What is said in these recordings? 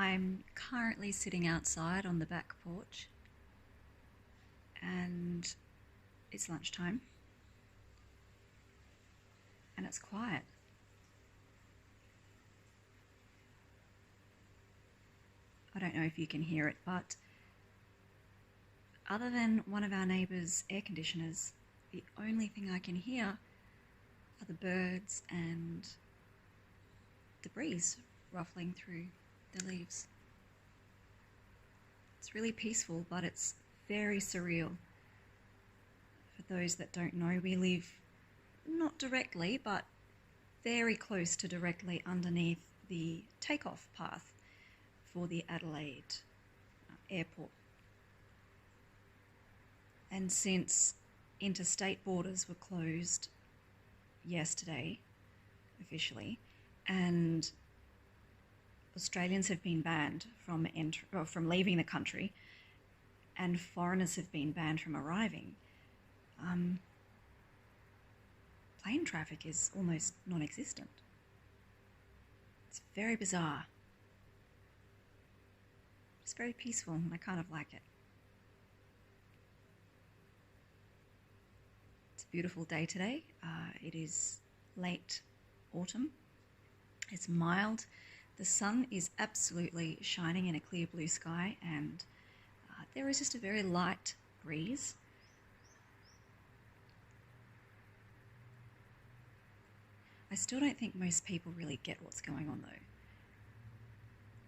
I'm currently sitting outside on the back porch and it's lunchtime and it's quiet. I don't know if you can hear it, but other than one of our neighbours' air conditioners, the only thing I can hear are the birds and the breeze ruffling through the leaves. It's really peaceful, but it's very surreal. For those that don't know, we live not directly, but very close to directly underneath the takeoff path for the Adelaide airport. And since interstate borders were closed yesterday, officially, and Australians have been banned from leaving the country, and foreigners have been banned from arriving, plane traffic is almost non-existent. It's very bizarre. It's very peaceful, and I kind of like it. It's a beautiful day today. It is late autumn. It's mild. The sun is absolutely shining in a clear blue sky, and there is just a very light breeze. I still don't think most people really get what's going on though.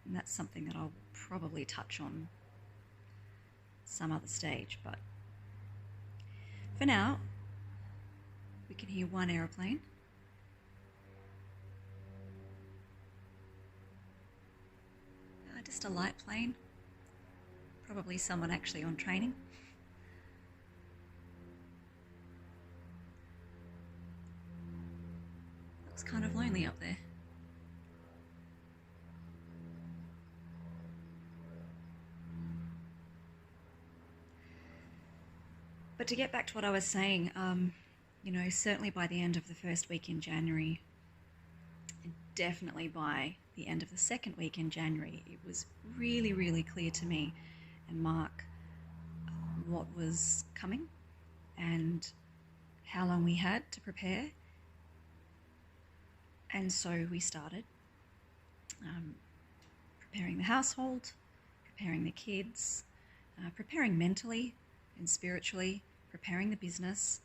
And that's something that I'll probably touch on some other stage, but for now, we can hear one aeroplane. Just a light plane, probably someone actually on training. Looks kind of lonely up there. But to get back to what I was saying, certainly by the end of the first week in January, and definitely by the end of the second week in January, it was really, really clear to me and Mark what was coming and how long we had to prepare. And so we started preparing the household, preparing the kids, preparing mentally and spiritually, preparing the business,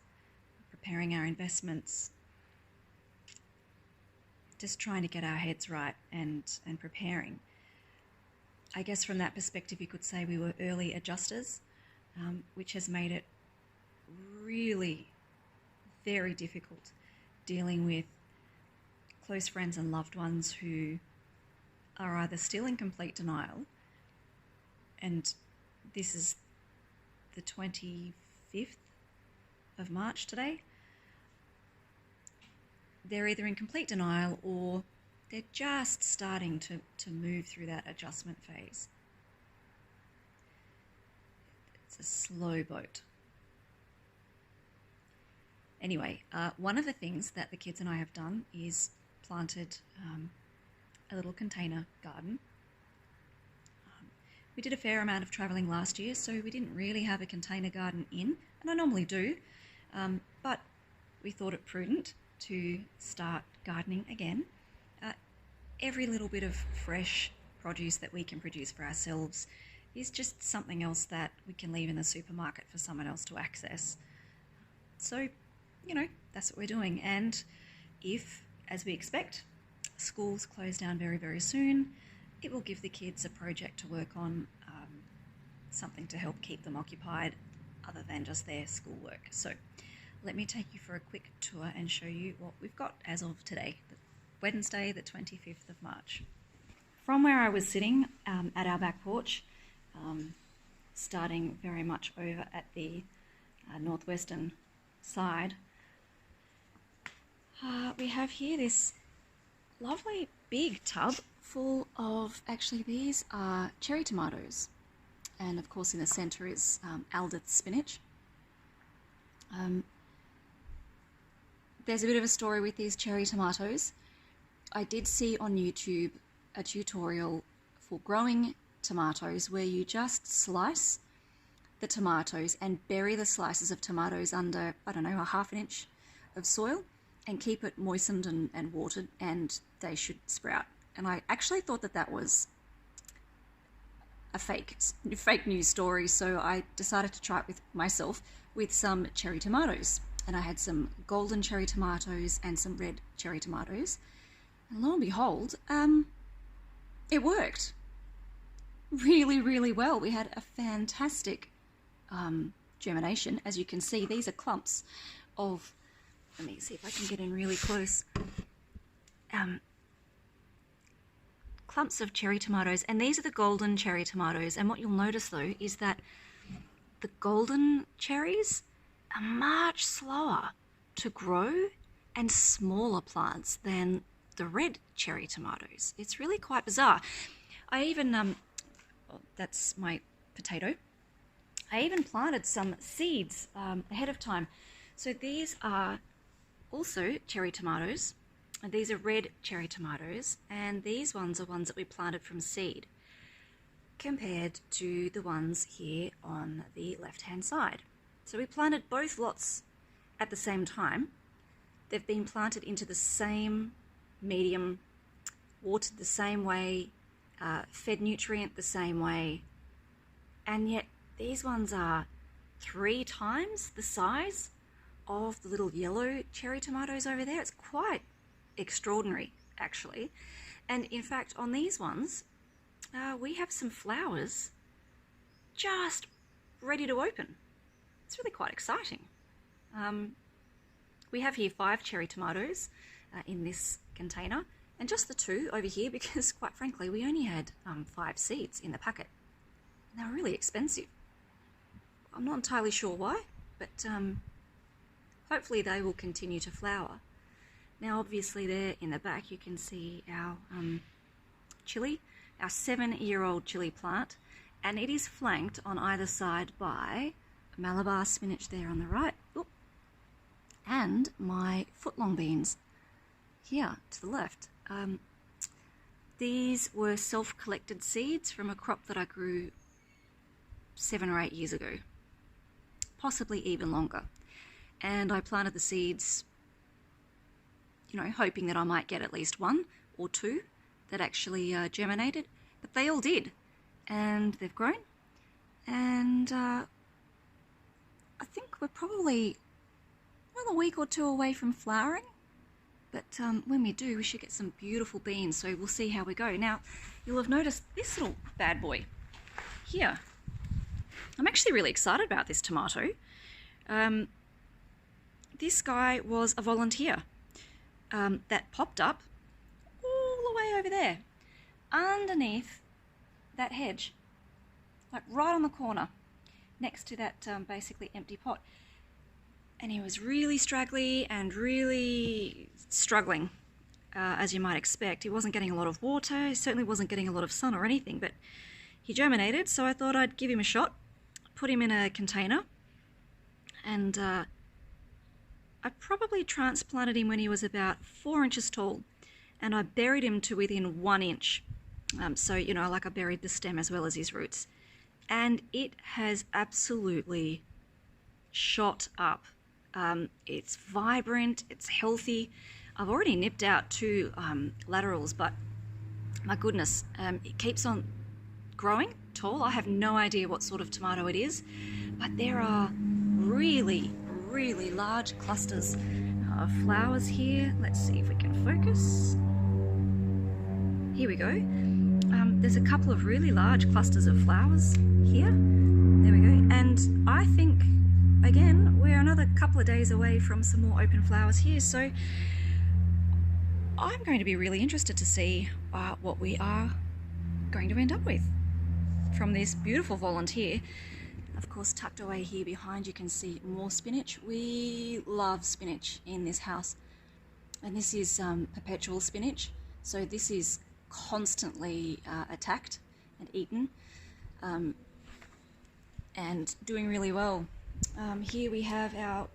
preparing our investments, just trying to get our heads right and preparing. I guess from that perspective, you could say we were early adjusters, which has made it really very difficult dealing with close friends and loved ones who are either still in complete denial, and this is the 25th of March today. They're either in complete denial or they're just starting to move through that adjustment phase. It's a slow boat. Anyway, one of the things that the kids and I have done is planted a little container garden. We did a fair amount of travelling last year, so we didn't really have a container garden in, and I normally do, but we thought it prudent to start gardening again. Every little bit of fresh produce that we can produce for ourselves is just something else that we can leave in the supermarket for someone else to access. So, that's what we're doing. And if, as we expect, schools close down very, very soon, it will give the kids a project to work on, something to help keep them occupied other than just their schoolwork. So let me take you for a quick tour and show you what we've got as of today, Wednesday, the 25th of March. From where I was sitting at our back porch, starting very much over at the northwestern side, we have here this lovely big tub full of, actually these are cherry tomatoes, and of course in the centre is Aldith spinach. There's a bit of a story with these cherry tomatoes. I did see on YouTube a tutorial for growing tomatoes where you just slice the tomatoes and bury the slices of tomatoes under, I don't know, a half an inch of soil and keep it moistened and watered, and they should sprout. And I actually thought that that was a fake news story, so I decided to try it with myself with some cherry tomatoes. And I had some golden cherry tomatoes and some red cherry tomatoes. And lo and behold, it worked really, really well. We had a fantastic germination. As you can see, these are clumps of, let me see if I can get in really close, clumps of cherry tomatoes, and these are the golden cherry tomatoes. And what you'll notice though is that the golden cherries are much slower to grow and smaller plants than the red cherry tomatoes. It's really quite bizarre. I even, that's my potato. I even planted some seeds ahead of time. So these are also cherry tomatoes. And these are red cherry tomatoes, and these ones are ones that we planted from seed compared to the ones here on the left-hand side. So we planted both lots at the same time. They've been planted into the same medium, watered the same way, fed nutrient the same way, and yet these ones are 3 times the size of the little yellow cherry tomatoes over there. It's quite extraordinary, actually. And in fact, on these ones, we have some flowers just ready to open. It's really quite exciting. We have here 5 cherry tomatoes in this container, and just the 2 over here because, quite frankly, we only had 5 seeds in the packet. And they were really expensive. I'm not entirely sure why, but hopefully they will continue to flower. Now, obviously there in the back you can see our chili, our 7-year-old chili plant, and it is flanked on either side by Malabar spinach there on the right, and my footlong beans here to the left. These were self-collected seeds from a crop that I grew 7 or 8 years ago, possibly even longer. And I planted the seeds, you know, hoping that I might get at least 1 or 2 that actually germinated, but they all did, and they've grown, and I think we're probably another week or 2 away from flowering, but when we do, we should get some beautiful beans, so we'll see how we go. Now, you'll have noticed this little bad boy here. I'm actually really excited about this tomato. This guy was a volunteer that popped up all the way over there, underneath that hedge, like right on the corner, next to that basically empty pot. And he was really straggly and really struggling, as you might expect. He wasn't getting a lot of water, he certainly wasn't getting a lot of sun or anything, but he germinated, so I thought I'd give him a shot, put him in a container, and I probably transplanted him when he was about 4 inches tall, and I buried him to within 1 inch. So, you know, like I buried the stem as well as his roots. And it has absolutely shot up. It's vibrant, it's healthy. I've already nipped out 2 laterals, but my goodness, it keeps on growing tall. I have no idea what sort of tomato it is, but there are really large clusters of flowers here. Let's see if we can focus. Here we go. There's a couple of really large clusters of flowers here. There we go. And I think, again, we're another couple of days away from some more open flowers here. So I'm going to be really interested to see what we are going to end up with from this beautiful volunteer. Of course, tucked away here behind you can see more spinach. We love spinach in this house, and this is perpetual spinach, so this is constantly attacked and eaten, and doing really well. Here we have our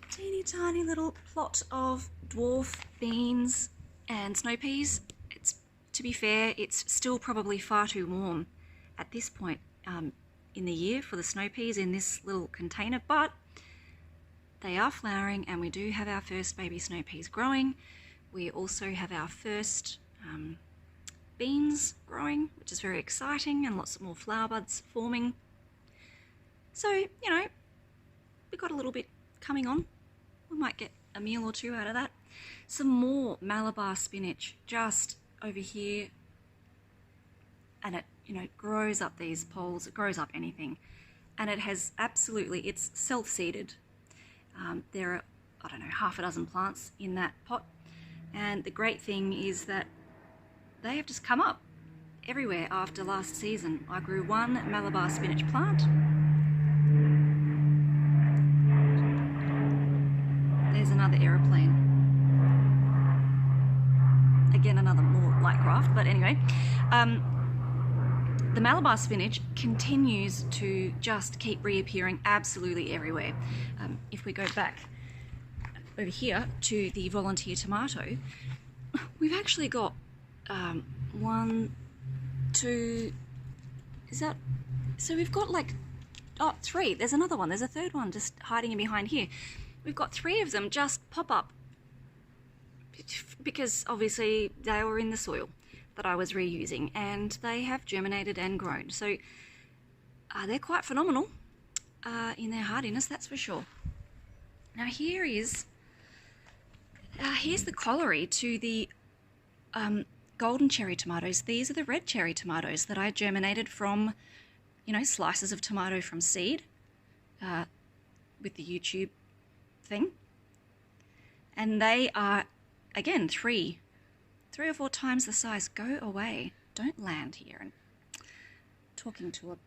teeny tiny little plot of dwarf beans and snow peas. It's to be fair, it's still probably far too warm at this point in the year for the snow peas in this little container, but they are flowering and we do have our first baby snow peas growing. We also have our first beans growing, which is very exciting, and lots more flower buds forming. So, you know, we've got a little bit coming on. We might get a meal or two out of that. Some more Malabar spinach just over here, and it, you know, grows up these poles, it grows up anything, and it has absolutely, it's self-seeded. There are, I don't know, half a dozen plants in that pot, and the great thing is that they have just come up everywhere after last season. I grew one Malabar spinach plant. There's another aeroplane. Again, another more light craft, but anyway. The Malabar spinach continues to just keep reappearing absolutely everywhere. If we go back over here to the volunteer tomato, we've actually got one, two, is that, so we've got like, oh, three. There's another one. There's a third one just hiding in behind here. We've got three of them just pop up because obviously they were in the soil that I was reusing, and they have germinated and grown. So they're quite phenomenal in their hardiness, that's for sure. Now here's the colliery to the golden cherry tomatoes. These are the red cherry tomatoes that I germinated from, you know, slices of tomato from seed with the YouTube thing. And they are, again, three or four times the size. Go away. Don't land here. And talking to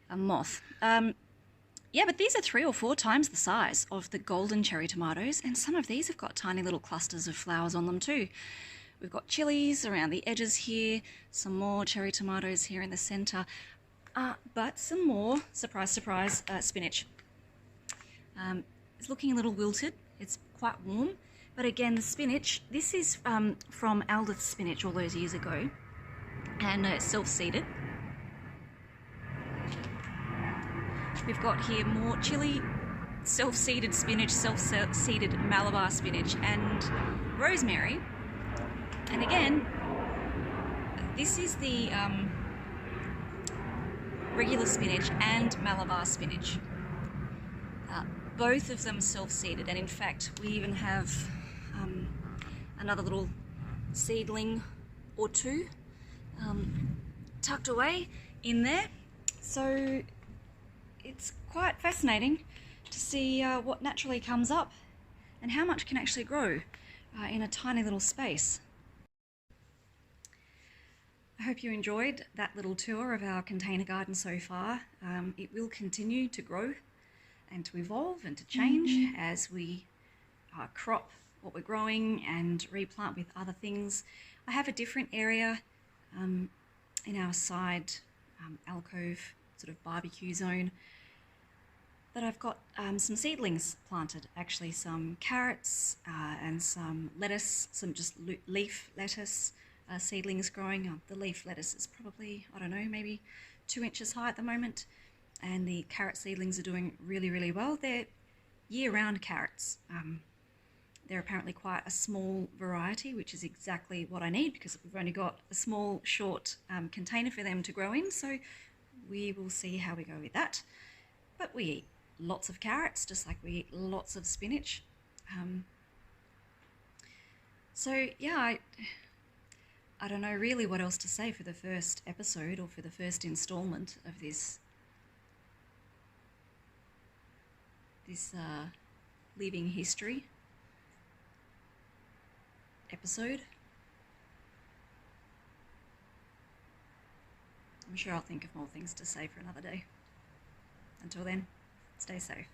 a moth. Yeah, but these are 3 or 4 times the size of the golden cherry tomatoes, and some of these have got tiny little clusters of flowers on them too. We've got chilies around the edges here, some more cherry tomatoes here in the centre, but some more, surprise, surprise, spinach. It's looking a little wilted. It's quite warm, but again, the spinach, this is from Aldith spinach all those years ago, and it's self-seeded. We've got here more chili, self-seeded spinach, self-seeded Malabar spinach, and rosemary. And again, this is the regular spinach and Malabar spinach. Both of them self-seeded, and in fact, we even have another little seedling or two tucked away in there. So it's quite fascinating to see what naturally comes up and how much can actually grow in a tiny little space. I hope you enjoyed that little tour of our container garden so far. It will continue to grow and to evolve and to change as we crop what we're growing and replant with other things. I have a different area in our side alcove sort of barbecue zone that I've got some seedlings planted, actually some carrots and some lettuce, some just leaf lettuce seedlings growing. The leaf lettuce is probably, I don't know, maybe 2 inches high at the moment, and the carrot seedlings are doing really, really well. They're year-round carrots. They're apparently quite a small variety, which is exactly what I need because we've only got a small, short container for them to grow in, so we will see how we go with that. But we eat lots of carrots, just like we eat lots of spinach. So yeah, I don't know really what else to say for the first episode or for the first installment of this living history episode. I'm sure I'll think of more things to say for another day. Until then, stay safe.